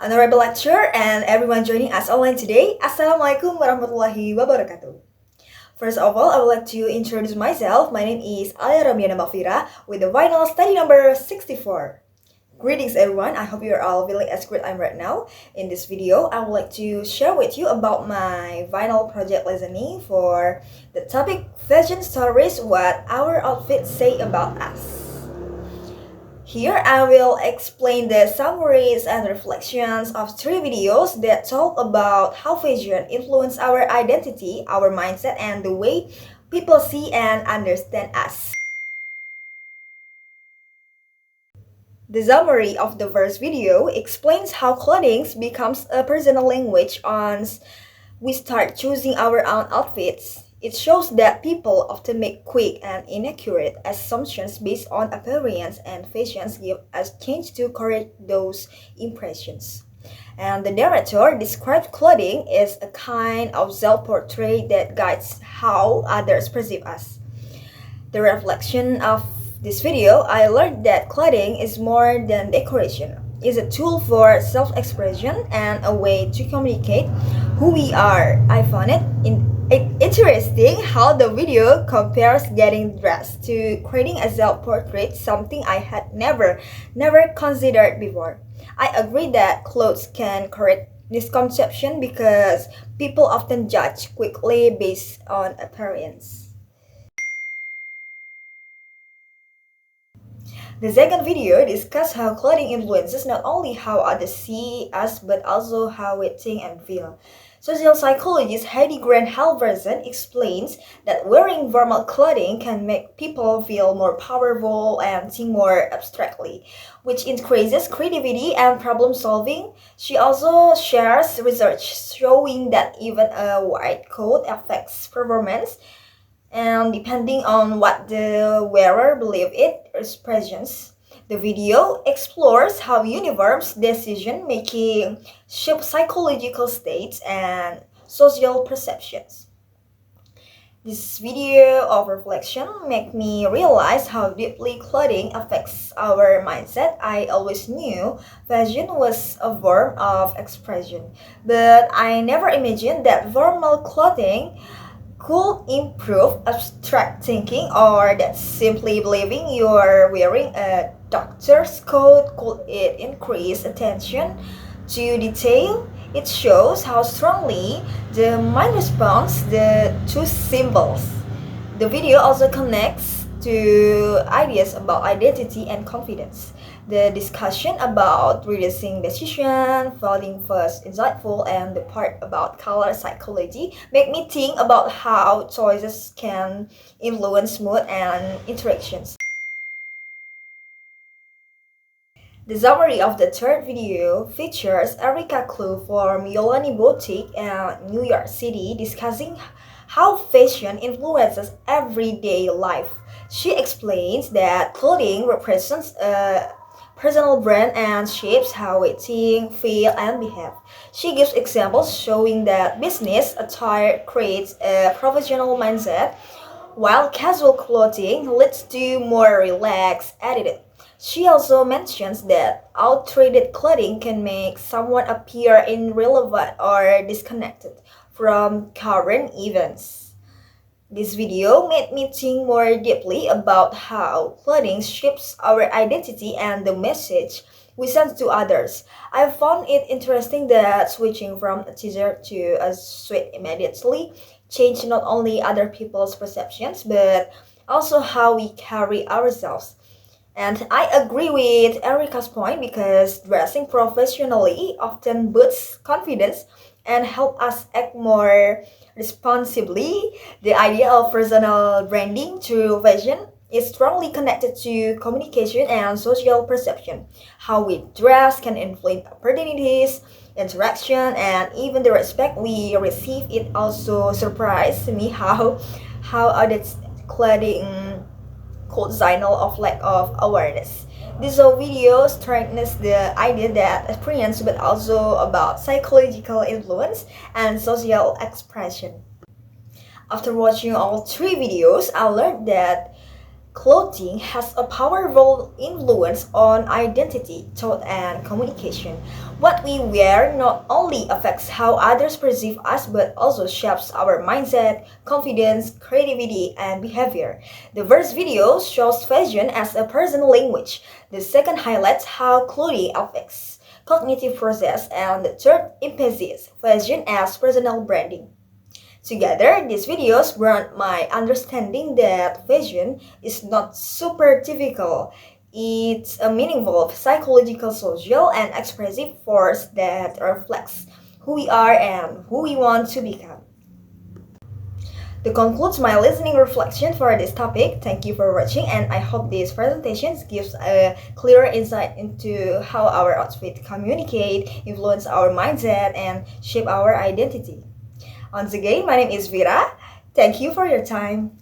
Honorable lecturer and everyone joining us online today, Assalamualaikum warahmatullahi wabarakatuh. First of all, I would like to introduce myself. My name is Alya Romdhiana Maghfira with the vinyl study number 64. Greetings everyone, I hope you are all feeling as great I'm right now. In this video, I would like to share with you about my vinyl project listening for the topic Fashion Stories, what our outfits say about us. Here I will explain the summaries and reflections of 3 videos that talk about how fashion influences our identity, our mindset, and the way people see and understand us. The summary of the first video explains how clothing becomes a personal language once we start choosing our own outfits. It shows that people often make quick and inaccurate assumptions based on appearance, and fashions give us chance to correct those impressions. And the narrator describes clothing as a kind of self-portrait that guides how others perceive us. The reflection of this video, I learned that clothing is more than decoration. It's a tool for self-expression and a way to communicate who we are. I found it interesting how the video compares getting dressed to creating a self-portrait, something I had never considered before. I agree that clothes can correct misconception because people often judge quickly based on appearance. The second video discusses how clothing influences not only how others see us but also how we think and feel. Social psychologist Heidi Grant Halverson explains that wearing formal clothing can make people feel more powerful and think more abstractly, which increases creativity and problem solving. She also shares research showing that even a white coat affects performance, and depending on what the wearer believes it represents. The video explores how uniforms decision-making shape psychological states and social perceptions. This video of reflection made me realize how deeply clothing affects our mindset. I always knew fashion was a form of expression, but I never imagined that formal clothing could improve abstract thinking, or that simply believing you're wearing a doctor's coat could it increase attention to detail. It shows how strongly the mind responds to symbols. The video also connects to ideas about identity and confidence. The discussion about reducing decision, falling first insightful, and the part about color psychology make me think about how choices can influence mood and interactions. The summary of the third video features Erica Clue from Yolani Boutique in New York City discussing how fashion influences everyday life. She explains that clothing represents a personal brand and shapes how we think, feel, and behave. She gives examples showing that business attire creates a professional mindset, while casual clothing leads to more relaxed attitude. She also mentions that outdated clothing can make someone appear irrelevant or disconnected from current events. This video made me think more deeply about how clothing shapes our identity and the message we send to others. I found it interesting that switching from a t-shirt to a suit immediately changed not only other people's perceptions but also how we carry ourselves. And I agree with Erica's point because dressing professionally often boosts confidence and help us act more responsibly. The idea of personal branding through fashion is strongly connected to communication and social perception. How we dress can influence opportunities, interaction, and even the respect we receive. It also surprised me how others clothing could signal of lack of awareness. This video strengthens the idea that experience but also about psychological influence and social expression. After watching all 3 videos, I learned that Clothing has a powerful influence on identity, thought, and communication. What we wear not only affects how others perceive us but also shapes our mindset, confidence, creativity, and behavior. The first video shows fashion as a personal language. The second highlights how clothing affects cognitive process, and the third emphasizes fashion as personal branding. Together, these videos brought my understanding that fashion is not super typical. It's a meaningful psychological, social, and expressive force that reflects who we are and who we want to become. To conclude my listening reflection for this topic, thank you for watching, and I hope this presentation gives a clearer insight into how our outfit communicate, influence our mindset, and shape our identity. Once again, my name is Vira. Thank you for your time.